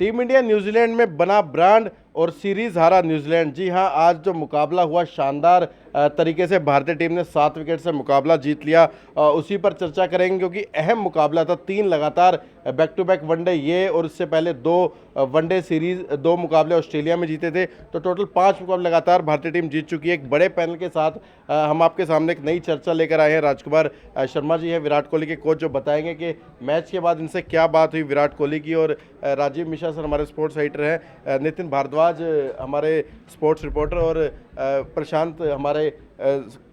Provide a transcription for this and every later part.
Team India New Zealand में बना brand और सीरीज हारा न्यूजीलैंड। जी हां, आज जो मुकाबला हुआ शानदार तरीके से भारतीय टीम ने 7 विकेट से मुकाबला जीत लिया। उसी पर चर्चा करेंगे क्योंकि अहम मुकाबला था। 3 लगातार बैक टू बैक वनडे ये और उससे पहले 2 वनडे सीरीज 2 मुकाबले ऑस्ट्रेलिया में जीते थे। तो टोटल 5 मुकाबले लगातार भारतीय टीम जीत चुकी है। एक बड़े पैनल के साथ हम आपके सामने एक नई चर्चा लेकर आए हैं। राजकुमार शर्मा जी हैं, विराट कोहली के कोच, जो बताएंगे कि मैच के बाद इनसे क्या बात हुई विराट कोहली की। और राजीव मिश्रा सर हमारे स्पोर्ट्स राइटर हैं, नितिन भारद्वाज हमारे स्पोर्ट्स रिपोर्टर और प्रशांत हमारे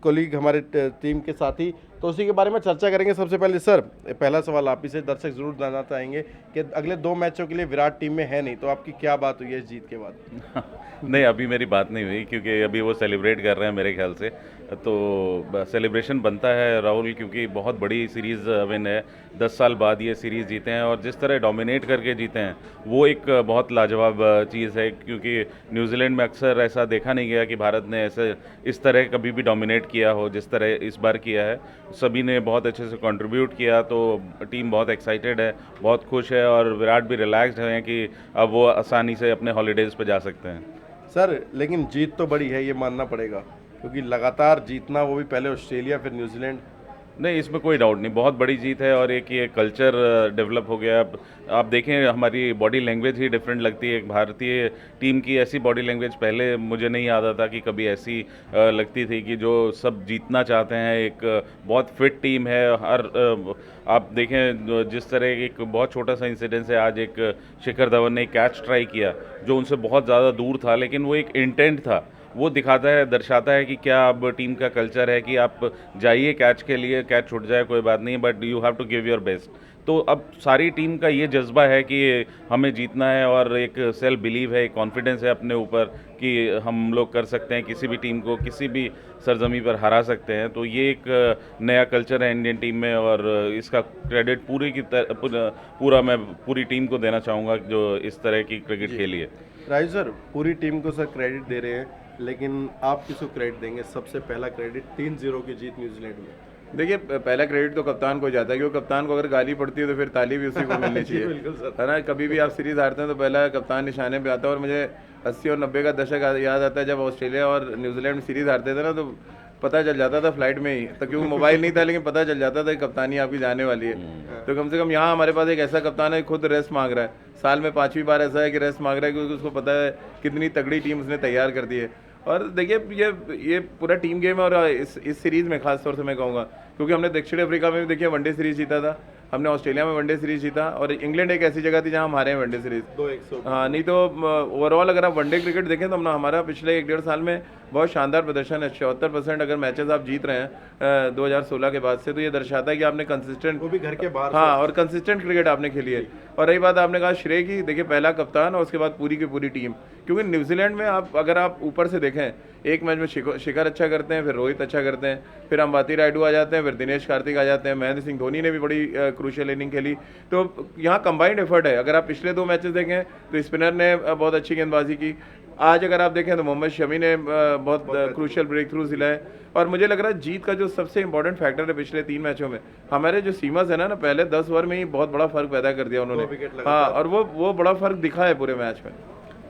कोलीग, हमारे टीम के साथी। तो उसी के बारे में चर्चा करेंगे। सबसे पहले सर, पहला सवाल आप ही से, दर्शक जरूर जानना चाहेंगे कि अगले 2 मैचों के लिए विराट टीम में है नहीं, तो आपकी क्या बात हुई है इस जीत के बाद? नहीं, अभी मेरी बात नहीं हुई क्योंकि अभी वो सेलिब्रेट कर रहे हैं मेरे ख्याल से। तो सेलिब्रेशन बनता है राहुल, क्योंकि बहुत बड़ी सीरीज़ विन है। 10 साल बाद ये सीरीज़ जीते हैं और जिस तरह डोमिनेट करके जीते हैं वो एक बहुत लाजवाब चीज़ है, क्योंकि न्यूजीलैंड में अक्सर ऐसा देखा नहीं गया कि भारत ने ऐसे इस तरह कभी भी डोमिनेट किया हो जिस तरह इस बार किया है। सभी ने बहुत अच्छे से कंट्रीब्यूट किया, तो टीम बहुत एक्साइटेड है, बहुत खुश है और विराट भी रिलैक्स्ड हैं कि अब वो आसानी से अपने हॉलीडेज़ पे जा सकते हैं। सर लेकिन जीत तो बड़ी है, ये मानना पड़ेगा, क्योंकि लगातार जीतना, वो भी पहले ऑस्ट्रेलिया फिर न्यूजीलैंड। नहीं, इसमें कोई डाउट नहीं, बहुत बड़ी जीत है और एक ये कल्चर डेवलप हो गया। अब आप देखें, हमारी बॉडी लैंग्वेज ही डिफरेंट लगती है। एक भारतीय टीम की ऐसी बॉडी लैंग्वेज पहले मुझे नहीं याद आता कि कभी ऐसी लगती थी कि जो सब जीतना चाहते हैं। एक बहुत फिट टीम है। आप देखें जिस तरह एक बहुत छोटा सा इंसिडेंस है, आज एक शिखर धवन ने कैच ट्राई किया जो उनसे बहुत ज़्यादा दूर था, लेकिन वो एक इंटेंट था। वो दिखाता है, दर्शाता है कि क्या अब टीम का कल्चर है कि आप जाइए कैच के लिए, कैच छूट जाए कोई बात नहीं, but you have to give your best. तो अब सारी टीम का ये जज्बा है कि हमें जीतना है और एक सेल्फ बिलीव है, एक कॉन्फिडेंस है अपने ऊपर कि हम लोग कर सकते हैं, किसी भी टीम को किसी भी सरजमी पर हरा सकते हैं। तो ये एक नया कल्चर है इंडियन टीम में और इसका क्रेडिट पूरा मैं पूरी टीम को देना चाहूँगा जो इस तरह की क्रिकेट खेली है। राजू सर, पूरी टीम को सर क्रेडिट दे रहे हैं, लेकिन आप किसको क्रेडिट देंगे? सबसे पहला क्रेडिट 3-0 की जीत न्यूजीलैंड में। देखिए, पहला क्रेडिट तो कप्तान को जाता है, क्योंकि कप्तान को अगर गाली पड़ती है तो फिर ताली भी उसी को मिलनी चाहिए। बिल्कुल सर। है ना, कभी भी आप सीरीज हारते हैं तो पहला कप्तान निशाने पे आता है। और मुझे 80 और 90 का दशक याद आता है, जब ऑस्ट्रेलिया और न्यूजीलैंड में सीरीज हारते थे ना, तो पता चल जाता था फ्लाइट में ही, तो क्योंकि मोबाइल नहीं था, लेकिन पता चल जाता था कि कप्तानी आपकी जाने वाली है। तो कम से कम यहाँ हमारे पास एक ऐसा कप्तान है, खुद रेस्ट मांग रहा है। साल में 5वीं बार ऐसा है कि रेस्ट मांग रहा है, क्योंकि उसको पता है कितनी तगड़ी टीम उसने तैयार कर दी है। और देखिए, ये पूरा टीम गेम है। और इस सीरीज़ में खास तौर से मैं कहूँगा, क्योंकि हमने दक्षिण अफ्रीका में भी देखिए वनडे सीरीज जीता था, हमने ऑस्ट्रेलिया में वनडे सीरीज जीता, और इंग्लैंड एक ऐसी जगह थी जहां हम हारे हैं वनडे सीरीज 2-1। हाँ, नहीं तो ओवरऑल अगर आप वनडे क्रिकेट देखें तो हमारा पिछले 1-1.5 साल में बहुत शानदार प्रदर्शन है। 74% अगर मैचेस आप जीत रहे हैं 2016 के बाद से, तो ये दर्शाता है कि आपने कंसिस्टेंट, वो भी घर के बाहर। हाँ, और कंसिस्टेंट क्रिकेट आपने खेली है। और रही बात आपने कहा श्रेय की, देखिए पहला कप्तान और उसके बाद पूरी की पूरी टीम। क्योंकि न्यूजीलैंड में अगर आप ऊपर से देखें, एक मैच में शिखर अच्छा करते हैं, फिर रोहित अच्छा करते हैं, फिर अंबाती रायडू आ जाते हैं, फिर दिनेश कार्तिक आ जाते हैं, महेंद्र सिंह धोनी ने भी बड़ी क्रूशियल इनिंग खेली। तो यहाँ कंबाइंड एफर्ट है। अगर आप पिछले 2 मैचेस देखें तो स्पिनर ने बहुत अच्छी गेंदबाजी की। आज अगर आप देखें तो मोहम्मद शमी ने बहुत क्रूशियल ब्रेक थ्रूज दिलाए। और मुझे लग रहा है जीत का जो सबसे इंपॉर्टेंट फैक्टर है पिछले 3 मैचों में, हमारे जो सीमर्स है ना, पहले 10 ओवर में ही बहुत बड़ा फर्क पैदा कर दिया उन्होंने। हाँ, और वो बड़ा फर्क दिखा है पूरे मैच में।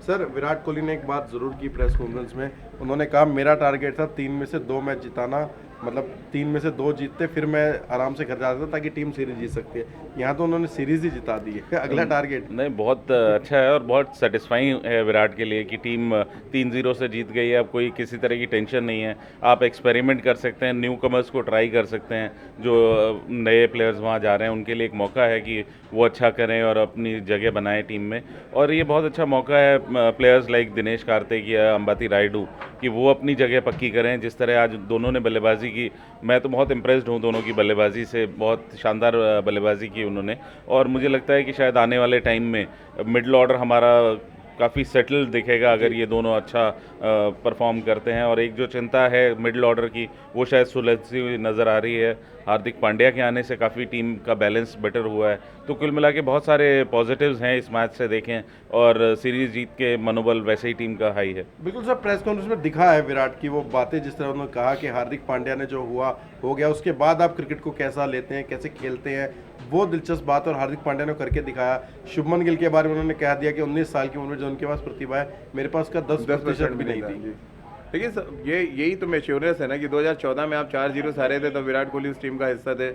सर, विराट कोहली ने एक बात ज़रूर की प्रेस कॉन्फ्रेंस में। उन्होंने कहा मेरा टारगेट था 3 में से 2 मैच जिताना, मतलब 3 में से 2 जीतते फिर मैं आराम से घर जाता था ताकि टीम सीरीज जीत सकती है। यहाँ तो उन्होंने सीरीज ही जिता दी है। अगला टारगेट नहीं, बहुत अच्छा है और बहुत सेटिस्फाइंग है विराट के लिए कि टीम 3-0 से जीत गई है। अब कोई किसी तरह की टेंशन नहीं है। आप एक्सपेरिमेंट कर सकते हैं, न्यू कमर्स को ट्राई कर सकते हैं, जो नए प्लेयर्स वहाँ जा रहे हैं उनके लिए एक मौका है कि वो अच्छा करें और अपनी जगह बनाएं टीम में। और ये बहुत अच्छा मौका है प्लेयर्स लाइक दिनेश कार्तिक या अंबाती रायडू कि वो अपनी जगह पक्की करें। जिस तरह आज दोनों ने बल्लेबाजी की, मैं तो बहुत इम्प्रेस्ड हूँ दोनों की बल्लेबाजी से। बहुत शानदार बल्लेबाजी की उन्होंने। और मुझे लगता है कि शायद आने वाले टाइम में मिडल ऑर्डर हमारा काफ़ी सेटल दिखेगा अगर ये दोनों अच्छा परफॉर्म करते हैं। और एक जो चिंता है मिडल ऑर्डर की, वो शायद सुलझती हुई नज़र आ रही है। हार्दिक पांड्या के आने से काफ़ी टीम का बैलेंस बेटर हुआ है। तो कुल मिला के बहुत सारे पॉजिटिव्स हैं इस मैच से देखें, और सीरीज़ जीत के मनोबल वैसे ही टीम का हाई है। बिल्कुल सर, प्रेस कॉन्फ्रेंस में दिखा है विराट की वो बातें, जिस तरह उन्होंने कहा कि हार्दिक पांड्या ने जो हुआ हो गया, उसके बाद आप क्रिकेट को कैसा लेते हैं, कैसे खेलते हैं, वो दिलचस्प बात और हार्दिक पांड्या ने करके दिखाया। शुभमन गिल के बारे में उन्होंने कह दिया कि 19 साल की उम्र में जो उनके पास प्रतिभा है, मेरे पास उसका 10% भी नहीं थी। देखिए यही तो मैच्योरनेस है ना कि 2014 में आप 4-0 से हारे थे तो विराट कोहली उस टीम का हिस्सा थे।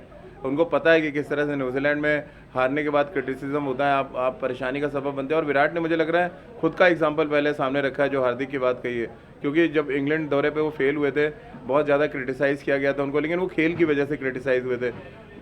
उनको पता है कि किस तरह से न्यूजीलैंड में हारने के बाद क्रिटिसिज्म होता है, आप परेशानी का सबब बनते हैं। और विराट ने मुझे लग रहा है खुद का एग्जांपल पहले सामने रखा है, जो हार्दिक की बात कही है, क्योंकि जब इंग्लैंड दौरे पे वो फेल हुए थे, बहुत ज़्यादा क्रिटिसाइज़ किया गया था उनको, लेकिन वो खेल की वजह से क्रिटिसाइज़ हुए थे।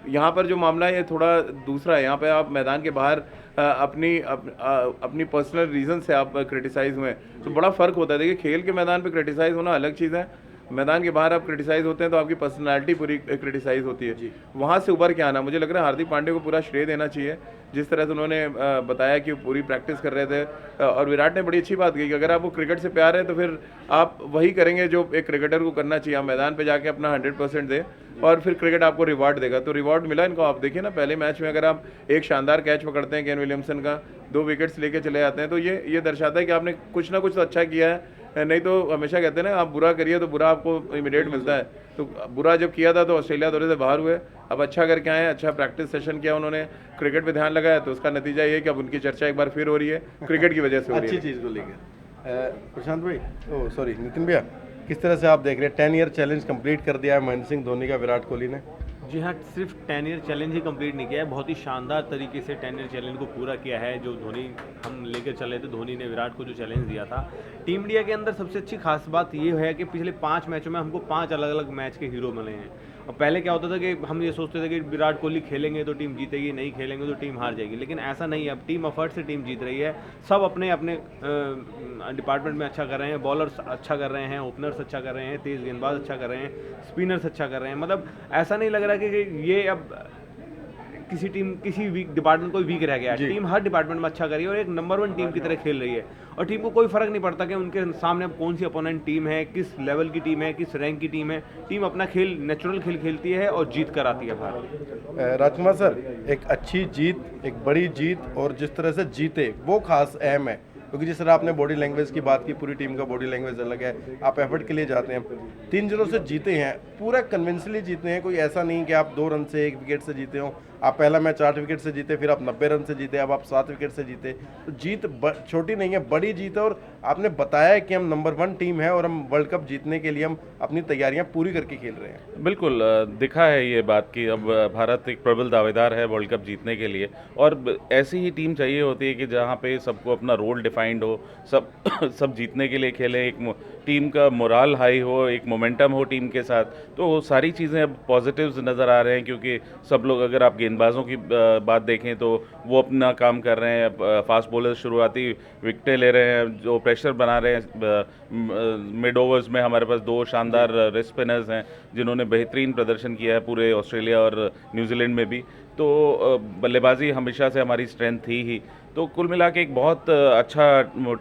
यहाँ पर जो मामला है ये थोड़ा दूसरा है। यहाँ पे आप मैदान के बाहर अपनी पर्सनल रीज़न से आप क्रिटिसाइज़ हुए, तो बड़ा फ़र्क होता है। देखिए, खेल के मैदान पे क्रिटिसाइज़ होना अलग चीज़ है, मैदान के बाहर आप क्रिटिसाइज़ होते हैं तो आपकी पर्सनालिटी पूरी क्रिटिसाइज़ होती है। वहाँ से उभर के आना, मुझे लग रहा है हार्दिक पांड्या को पूरा श्रेय देना चाहिए, जिस तरह से उन्होंने बताया कि पूरी प्रैक्टिस कर रहे थे। और विराट ने बड़ी अच्छी बात कही कि अगर आपको क्रिकेट से प्यार है तो फिर आप वही करेंगे जो एक क्रिकेटर को करना चाहिए। आप मैदान पे जाके अपना 100% दें और फिर क्रिकेट आपको रिवार्ड देगा। तो रिवार्ड मिला इनको। आप देखिए ना, पहले मैच में अगर आप एक शानदार कैच पकड़ते हैं केन विलियमसन का, 2 विकेट्स लेके चले जाते हैं, तो ये दर्शाता है कि आपने कुछ ना कुछ तो अच्छा किया है। नहीं तो हमेशा कहते हैं ना, आप बुरा करिए तो बुरा आपको इमीडिएट मिलता है। तो बुरा जब किया था तो ऑस्ट्रेलिया दौरे से बाहर हुए, अब अच्छा करके आए, अच्छा प्रैक्टिस सेशन किया उन्होंने, क्रिकेट पे ध्यान लगाया, तो उसका नतीजा ये है कि अब उनकी चर्चा एक बार फिर हो रही है, क्रिकेट की वजह से हो रही है। अच्छी चीज़ को लेकर प्रशांत भाई, सॉरी नितिन भैया, किस तरह से आप देख रहे हैं 10 ईयर चैलेंज कंप्लीट कर दिया है महेंद्र सिंह धोनी का विराट कोहली ने? जी हाँ, सिर्फ 10 ईयर चैलेंज ही कंप्लीट नहीं किया है, बहुत ही शानदार तरीके से 10 ईयर चैलेंज को पूरा किया है। जो धोनी हम लेकर चले थे, धोनी ने विराट को जो चैलेंज दिया था, टीम इंडिया के अंदर सबसे अच्छी खास बात ये है कि पिछले 5 मैचों में हमको 5 अलग अलग मैच के हीरो मिले हैं। और पहले क्या होता था कि हम ये सोचते थे कि विराट कोहली खेलेंगे तो टीम जीतेगी, नहीं खेलेंगे तो टीम हार जाएगी, लेकिन ऐसा नहीं है। अब टीम एफर्ट से टीम जीत रही है। सब अपने अपने डिपार्टमेंट में अच्छा कर रहे हैं। बॉलर्स अच्छा कर रहे हैं, ओपनर्स अच्छा कर रहे हैं, तेज़ गेंदबाज अच्छा कर रहे हैं, स्पिनर्स अच्छा कर रहे हैं। मतलब ऐसा नहीं लग रहा कि ये अब किसी वीक डिपार्टमेंट कोई वीक रह गया है। टीम हर डिपार्टमेंट में अच्छा कर रही है और एक नंबर 1 टीम की तरह खेल रही है। और टीम को कोई फर्क नहीं पड़ता कि उनके सामने अब कौन सी अपोनेंट टीम है, किस लेवल की टीम है, किस रैंक की टीम है। टीम अपना खेल, नेचुरल खेल खेलती है और जीत कर आती है बाहर। राजकुमार सर, एक अच्छी जीत, एक बड़ी जीत, और जिस तरह से जीते वो खास अहम है, क्योंकि जिस तरह आपने बॉडी लैंग्वेज की बात की, पूरी टीम का बॉडी लैंग्वेज अलग है, आप एफर्ट के लिए जाते हैं। 3-0 से जीते हैं, पूरा कन्विंसली जीते हैं। कोई ऐसा नहीं कि आप 2 रन से 1 विकेट से जीते हो। आप पहला मैच 8 विकेट से जीते, फिर आप 90 रन से जीते, अब आप 7 विकेट से जीते। तो जीत छोटी नहीं है, बड़ी जीत है। और आपने बताया कि हम नंबर 1 टीम है और हम वर्ल्ड कप जीतने के लिए हम अपनी तैयारियां पूरी करके खेल रहे हैं। बिल्कुल, दिखा है ये बात कि अब भारत एक प्रबल दावेदार है वर्ल्ड कप जीतने के लिए, और ऐसी ही टीम चाहिए होती है कि जहाँ पे सबको अपना रोल डिफाइंड हो, सब सब जीतने के लिए खेलें, एक टीम का मोराल हाई हो, एक मोमेंटम हो टीम के साथ। तो वो सारी चीज़ें अब पॉजिटिव्स नज़र आ रहे हैं, क्योंकि सब लोग, अगर आप गेंदबाजों की बात देखें तो वो अपना काम कर रहे हैं। फास्ट बॉलर शुरुआती विकेटें ले रहे हैं, जो प्रेशर बना रहे हैं। मिड ओवर्स में हमारे पास 2 शानदार रेस्ट स्पिनर्स हैं जिन्होंने बेहतरीन प्रदर्शन किया है पूरे ऑस्ट्रेलिया और न्यूजीलैंड में भी। तो बल्लेबाजी हमेशा से हमारी स्ट्रेंथ थी ही। तो कुल मिला के एक बहुत अच्छा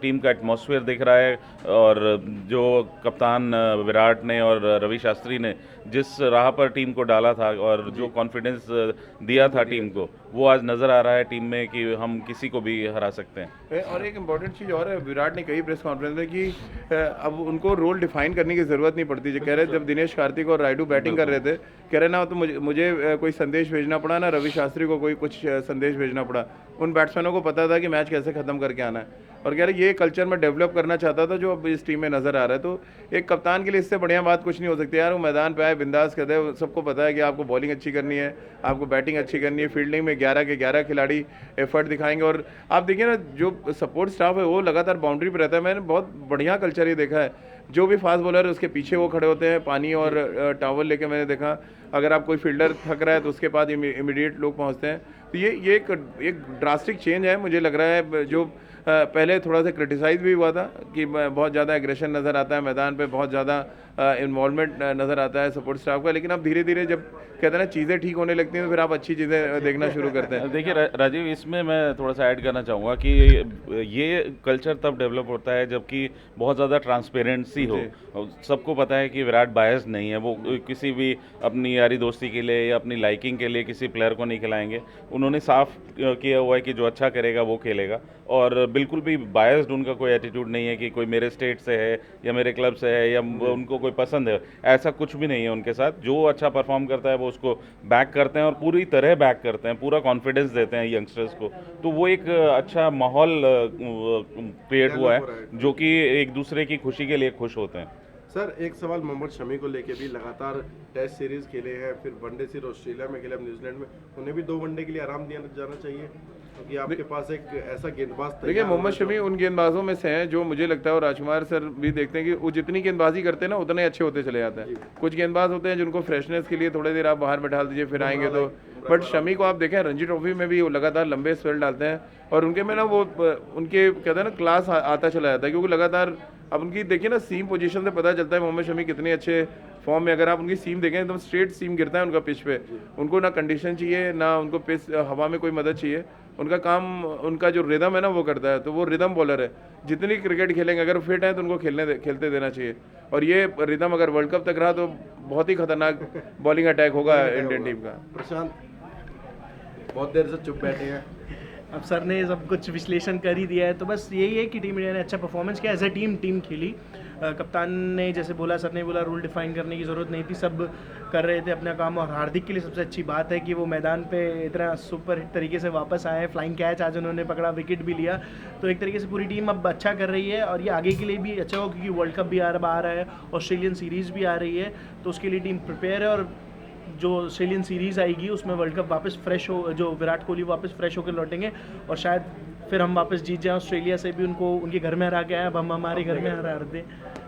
टीम का एटमॉस्फेयर दिख रहा है। और जो कप्तान विराट ने और रवि शास्त्री ने जिस राह पर टीम को डाला था और जो कॉन्फिडेंस दिया था टीम को, वो आज नज़र आ रहा है टीम में कि हम किसी को भी हरा सकते हैं। और एक इम्पॉर्टेंट चीज़ और है, विराट ने कही प्रेस कॉन्फ्रेंस में कि अब उनको रोल डिफाइन करने की ज़रूरत नहीं पड़ती। जो कह रहे, जब दिनेश कार्तिक और रायडू बैटिंग कर रहे थे, कह रहे ना तो मुझे कोई संदेश भेजना पड़ा, ना रवि शास्त्री को कोई कुछ संदेश भेजना पड़ा। उन बैट्समैनों को पता था कि मैच कैसे ख़त्म करके आना है। और कह रहे ये कल्चर मैं डेवलप करना चाहता था, जो अब इस टीम में नज़र आ रहा है। तो एक कप्तान के लिए इससे बढ़िया बात कुछ नहीं हो सकती यार। वो मैदान पे आए, बिंदास कर दे। सबको पता है कि आपको बॉलिंग अच्छी करनी है, आपको बैटिंग अच्छी करनी है, फील्डिंग में 11 के 11 खिलाड़ी एफर्ट दिखाएंगे। और आप देखिए ना, जो सपोर्ट स्टाफ है वो लगातार बाउंड्री पर रहता है। मैंने बहुत बढ़िया कल्चर ये देखा है। जो भी फास्ट बॉलर है उसके पीछे वो खड़े होते हैं, पानी और टॉवल लेके मैंने देखा। अगर आप कोई फील्डर थक रहा है तो उसके पास इमीडिएट लोग पहुंचते हैं। तो ये एक ड्रास्टिक चेंज है मुझे लग रहा है। जो पहले थोड़ा सा क्रिटिसाइज भी हुआ था कि बहुत ज़्यादा एग्रेशन नज़र आता है मैदान पे, बहुत ज़्यादा इन्वॉल्वमेंट नज़र आता है सपोर्ट स्टाफ का। लेकिन अब धीरे धीरे जब कहते हैं ना चीज़ें ठीक होने लगती हैं तो फिर आप अच्छी चीज़ें देखना शुरू करते हैं। देखिए राजीव, इसमें मैं थोड़ा सा ऐड करना चाहूँगा कि ये कल्चर तब डेवलप होता है जबकि बहुत ज़्यादा ट्रांसपेरेंसी जैसी हो। सबको पता है कि विराट बायस नहीं है, वो किसी भी अपनी यारी दोस्ती के लिए या अपनी लाइकिंग के लिए किसी प्लेयर को नहीं खिलाएंगे। उन्होंने साफ किया हुआ है कि जो अच्छा करेगा वो खेलेगा, और बिल्कुल भी बायस्ड उनका कोई एटीट्यूड नहीं है कि कोई मेरे स्टेट से है या मेरे क्लब से है या उनको कोई पसंद है, ऐसा कुछ भी नहीं है उनके साथ। जो अच्छा परफॉर्म करता है वो उसको बैक करते हैं और पूरी तरह बैक करते हैं, पूरा कॉन्फिडेंस देते हैं यंगस्टर्स को। तो वो एक अच्छा माहौल क्रिएट हुआ है जो कि एक दूसरे की खुशी के लिए खुश होते हैं। सर एक सवाल मोहम्मद शमी को लेके भी, लगातार टेस्ट सीरीज खेले हैं, फिर वनडे सीरीज ऑस्ट्रेलिया में खेले, अब न्यूजीलैंड में, उन्हें भी 2 वनडे के लिए आराम दिया जाना चाहिए क्योंकि आपके पास एक ऐसा गेंदबाज देखिए मोहम्मद शमी उन गेंदबाजों में से हैं जो मुझे लगता है, और राजकुमार सर भी देखते हैं कि वो जितनी गेंदबाजी करते हैं ना उतने अच्छे होते चले जाते हैं। कुछ गेंदबाज होते हैं जिनको फ्रेशनेस के लिए थोड़ी देर आप बाहर बैठा दीजिए फिर आएंगे तो, बट शमी को आप देखें रणजी ट्रॉफी में भी वो लगातार लंबे स्पेल डालते हैं और उनके में ना वो उनके कहते हैं ना क्लास आता चला जाता है, क्योंकि लगातार अब उनकी देखिए ना सीम पोजीशन से पता चलता है मोहम्मद शमी कितने अच्छे फॉर्म में। अगर आप उनकी सीम देखें एकदम स्ट्रेट सीम गिरता है उनका पिच पे, उनको ना कंडीशन चाहिए ना उनको पिच हवा में कोई मदद चाहिए, उनका काम उनका जो रिदम है ना वो करता है। तो वो रिदम बॉलर है, जितनी क्रिकेट खेलेंगे अगर फिट है तो उनको खेलते देना चाहिए, और ये रिदम अगर वर्ल्ड कप तक रहा तो बहुत ही खतरनाक बॉलिंग अटैक होगा इंडियन टीम का। प्रशांत बहुत देर से चुप बैठे हैं, अब सर ने सब कुछ विश्लेषण कर ही दिया है, तो बस यही है कि टीम इंडिया ने अच्छा परफॉर्मेंस किया, एज ए टीम खेली। कप्तान ने जैसे बोला, सर ने बोला रूल डिफाइन करने की ज़रूरत नहीं थी, सब कर रहे थे अपना काम। और हार्दिक के लिए सबसे अच्छी बात है कि वो मैदान पे इतना सुपर हिट तरीके से वापस आए, फ्लाइंग कैच आज उन्होंने पकड़ा, विकेट भी लिया। तो एक तरीके से पूरी टीम अब अच्छा कर रही है और ये आगे के लिए भी अच्छा हो, क्योंकि वर्ल्ड कप भी आ रहा है, ऑस्ट्रेलियन सीरीज़ भी आ रही है, तो उसके लिए टीम प्रिपेयर है। और जो ऑस्ट्रेलियन सीरीज़ आएगी उसमें वर्ल्ड कप वापस फ्रेश हो, जो विराट कोहली वापस फ्रेश होकर लौटेंगे और शायद फिर हम वापस जीत जाएं। ऑस्ट्रेलिया से भी उनको उनके घर में हरा के आए, अब हम हमारे घर में हरा दें,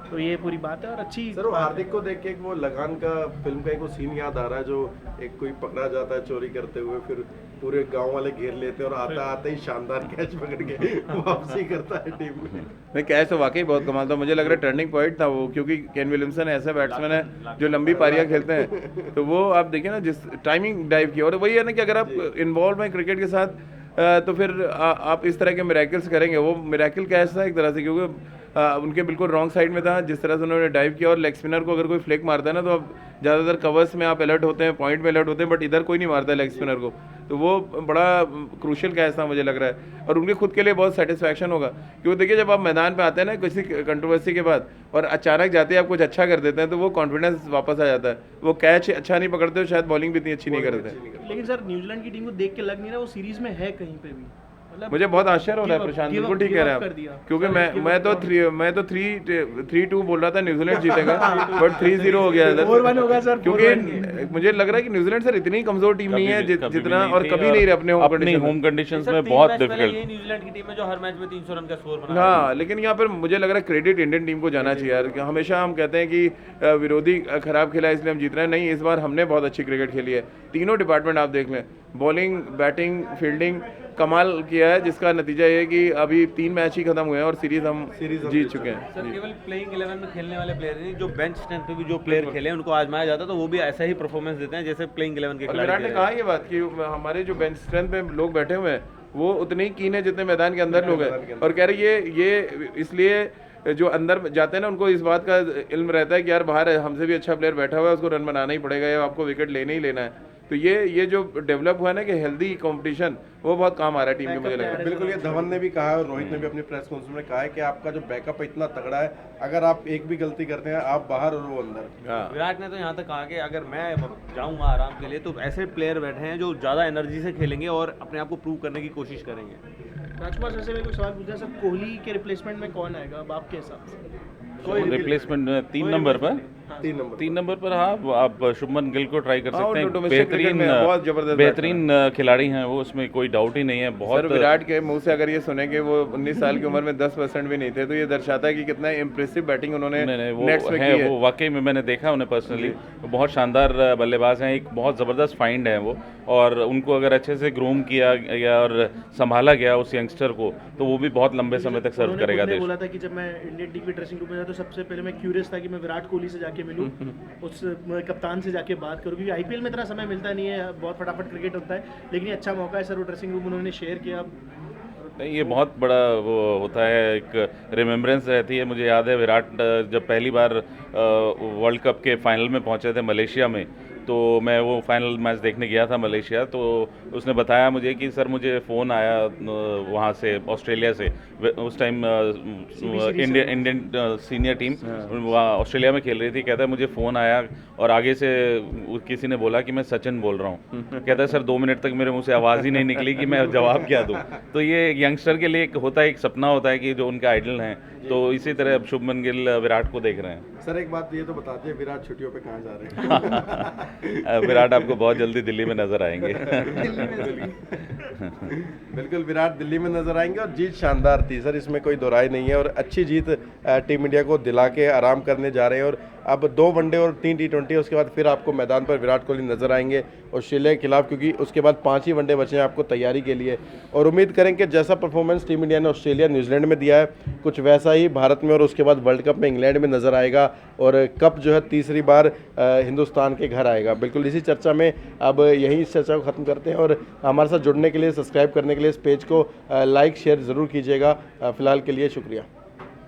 तो ये पूरी बात है। और अच्छी सर वो हार्दिक को देख के एक वो लगान का फिल्म का एक वो सीन याद आ रहा है, जो एक कोई पकड़ा जाता है चोरी करते हुए, फिर पूरे गांव वाले घेर लेते हैं और आता ही शानदार कैच पकड़ के वापसी करता है टीम में। नहीं कैच तो वाकई बहुत कमाल था, मुझे लग रहा है टर्निंग पॉइंट था वो, क्योंकि केन विलियमसन ऐसे बैट्समैन है जो लंबी पारियां खेलते हैं, तो वो आप देखिए ना जिस टाइमिंग डाइव किया, और वही है ना कि अगर आप इन्वॉल्व हैं क्रिकेट के साथ तो फिर आप इस तरह के मिरेकल्स करेंगे। वो मिरेकल कैच था एक तरह से, क्योंकि उनके बिल्कुल रॉन्ग साइड में था जिस तरह से उन्होंने डाइव किया, और लेग स्पिनर को अगर कोई फ्लिक मारता है ना तो अब ज़्यादातर कवर्स में आप अलर्ट होते हैं, पॉइंट में अलर्ट होते हैं, बट इधर कोई नहीं मारता है लेग स्पिनर को, तो वो बड़ा क्रूशियल कैच था मुझे लग रहा है। और उनके खुद के लिए बहुत सेटिस्फैक्शन होगा, क्योंकि देखिए जब आप मैदान पे आते हैं ना किसी कंट्रोवर्सी के बाद और अचानक जाते हैं आप कुछ अच्छा कर देते हैं, तो वो कॉन्फिडेंस वापस आ जाता है। वो कैच अच्छा नहीं पकड़ते हो, शायद बॉलिंग भी इतनी अच्छी नहीं करते। लेकिन सर न्यूजीलैंड की टीम को देख के लग नहीं रहा वो सीरीज में है कहीं पे भी, मतलब मुझे बहुत आश्चर्य हो रहा है प्रशांत, बिल्कुल ठीक कह रहे हैं आप, क्योंकि मैं तो 3-2 बोल रहा था न्यूजीलैंड जीतेगा, बट 3-0 हो गया इधर, 4-1 होगा सर, क्योंकि मुझे लग रहा है कि न्यूजीलैंड सर इतनी कमजोर टीम नहीं है जितना, और कभी नहीं रहे अपने होम कंडीशंस में बहुत डिफिकल्ट। ये न्यूजीलैंड की टीम है जो हर मैच में 300 रन का स्कोर बना। हाँ, लेकिन यहाँ पर मुझे लग रहा है क्रेडिट इंडियन टीम को जाना चाहिए यार। हमेशा हम कहते हैं कि विरोधी खराब खेला इसलिए हम जीत रहे हैं, नहीं, इस बार हमने बहुत अच्छी क्रिकेट खेली है। तीनों डिपार्टमेंट आप देख लें, बॉलिंग, बैटिंग, फील्डिंग, कमाल किया है, जिसका नतीजा ये है कि अभी 3 मैच ही खत्म हुए हैं और सीरीज हम जीत चुके हैं। सर केवल प्लेइंग 11 में खेलने वाले प्लेयर नहीं, जो बेंच स्ट्रेंथ पे भी जो प्लेयर खेले उनको आजमाया जाता है, तो वो भी ऐसा ही परफॉर्मेंस देते हैं जैसे प्लेइंग 11 के खिलाड़ी। विराट ने कहा ये बात कि हमारे जो बेंच स्ट्रेंथ पे लोग बैठे हुए हैं वो उतने ही कीन है जितने मैदान के अंदर लोग हैं, और कह रहे ये इसलिए जो अंदर जाते हैं ना उनको इस बात का इल्म रहता है कि यार बाहर हमसे भी अच्छा प्लेयर बैठा हुआ है, उसको रन बनाना ही पड़ेगा या आपको विकेट लेना ही लेना है। तो ये जो डेवलप हुआ है ना कि हेल्दी कंपटीशन, वो बहुत काम आ रहा है टीम के, मुझे लग रहा है। बिल्कुल, ये धवन ने भी कहा है और रोहित ने भी अपनी प्रेस कॉन्फ्रेंस में कहा है कि आपका जो बैकअप है इतना तगड़ा है, अगर आप एक भी गलती करते हैं आप बाहर और वो अंदर। विराट ने तो यहाँ तक कहा कि अगर मैं जाऊँगा आराम के लिए तो ऐसे प्लेयर बैठे हैं जो ज़्यादा एनर्जी से खेलेंगे और अपने आप को प्रूव करने की कोशिश करेंगे। राजकुमार सर से मेरे को सवाल पूछना है, सर कोहली के रिप्लेसमेंट में कौन आएगा अब आपके हिसाब से? रिप्लेसमेंट 3 नंबर पर 3 नंबर पर हाँ आप शुभमन गिल को ट्राई कर सकते हैं, बेहतरीन खिलाड़ी हैं वो, उसमें कोई डाउट ही नहीं है। बहुत विराट के मुंह से अगर ये सुने कि वो 19 साल की उम्र में 10% भी नहीं थे, तो ये दर्शाता है कि कितना इम्प्रेसिव बैटिंग उन्होंने नेट्स में की है। वो वाकई में मैंने देखा उन्हें पर्सनली, बहुत शानदार बल्लेबाज हैं, एक बहुत ज़बरदस्त फाइंड है वो, और उनको अगर अच्छे से ग्रूम किया गया और संभाला गया उस यंगस्टर को, तो वो भी बहुत लंबे समय तक सर्व करेगा देश। बोला था कि जब मैं इंडियन टीम के ड्रेसिंग रूम में जाता तो सबसे पहले मैं क्यूरियस था कि मैं विराट कोहली से जाके मिलूं, उस कप्तान से जाके बात करूं, क्योंकि आईपीएल में इतना समय मिलता नहीं है, बहुत फटाफट क्रिकेट होता है, लेकिन ये अच्छा मौका है सर, वो ड्रेसिंग रूम उन्होंने शेयर किया। नहीं, ये बहुत बड़ा वो होता है, एक रिमेम्बरेंस रहती है। मुझे याद है विराट जब पहली बार वर्ल्ड कप के फाइनल में पहुंचे थे मलेशिया में, तो मैं वो फाइनल मैच देखने गया था मलेशिया। तो उसने बताया मुझे कि सर मुझे फ़ोन आया वहाँ से, ऑस्ट्रेलिया से। उस टाइम इंडियन सीनियर टीम वहाँ ऑस्ट्रेलिया में खेल रही थी। कहता है मुझे फ़ोन आया और आगे से किसी ने बोला कि मैं सचिन बोल रहा हूँ। कहता है सर 2 मिनट तक मेरे मुंह से आवाज़ ही नहीं निकली कि मैं जवाब क्या दूँ। तो ये यंगस्टर के लिए एक होता है, एक सपना होता है कि जो उनका आइडल हैं, तो इसी तरह अब शुभमन गिल विराट को देख रहे हैं। सर एक बात ये तो बता दिए, विराट छुट्टियों पे कहाँ जा रहे हैं? विराट आपको बहुत जल्दी दिल्ली में नजर आएंगे। बिल्कुल विराट दिल्ली में नजर आएंगे और जीत शानदार थी सर, इसमें कोई दो राय नहीं है। और अच्छी जीत टीम इंडिया को दिला के आराम करने जा रहे हैं। और अब 2 वनडे और 3 T20, उसके बाद फिर आपको मैदान पर विराट कोहली नजर आएंगे ऑस्ट्रेलिया के खिलाफ, क्योंकि उसके बाद 5 ही वनडे बचे हैं आपको तैयारी के लिए। और उम्मीद करें कि जैसा परफॉर्मेंस टीम इंडिया ने ऑस्ट्रेलिया न्यूजीलैंड में दिया है, कुछ वैसा ही भारत में और उसके बाद वर्ल्ड कप में इंग्लैंड में नजर आएगा। और कप जो है तीसरी बार हिंदुस्तान के घर आएगा। बिल्कुल इसी चर्चा में अब यही इस चर्चा को ख़त्म करते हैं। और हमारे साथ जुड़ने के लिए, सब्सक्राइब करने के लिए इस पेज को लाइक शेयर ज़रूर कीजिएगा। फ़िलहाल के लिए शुक्रिया।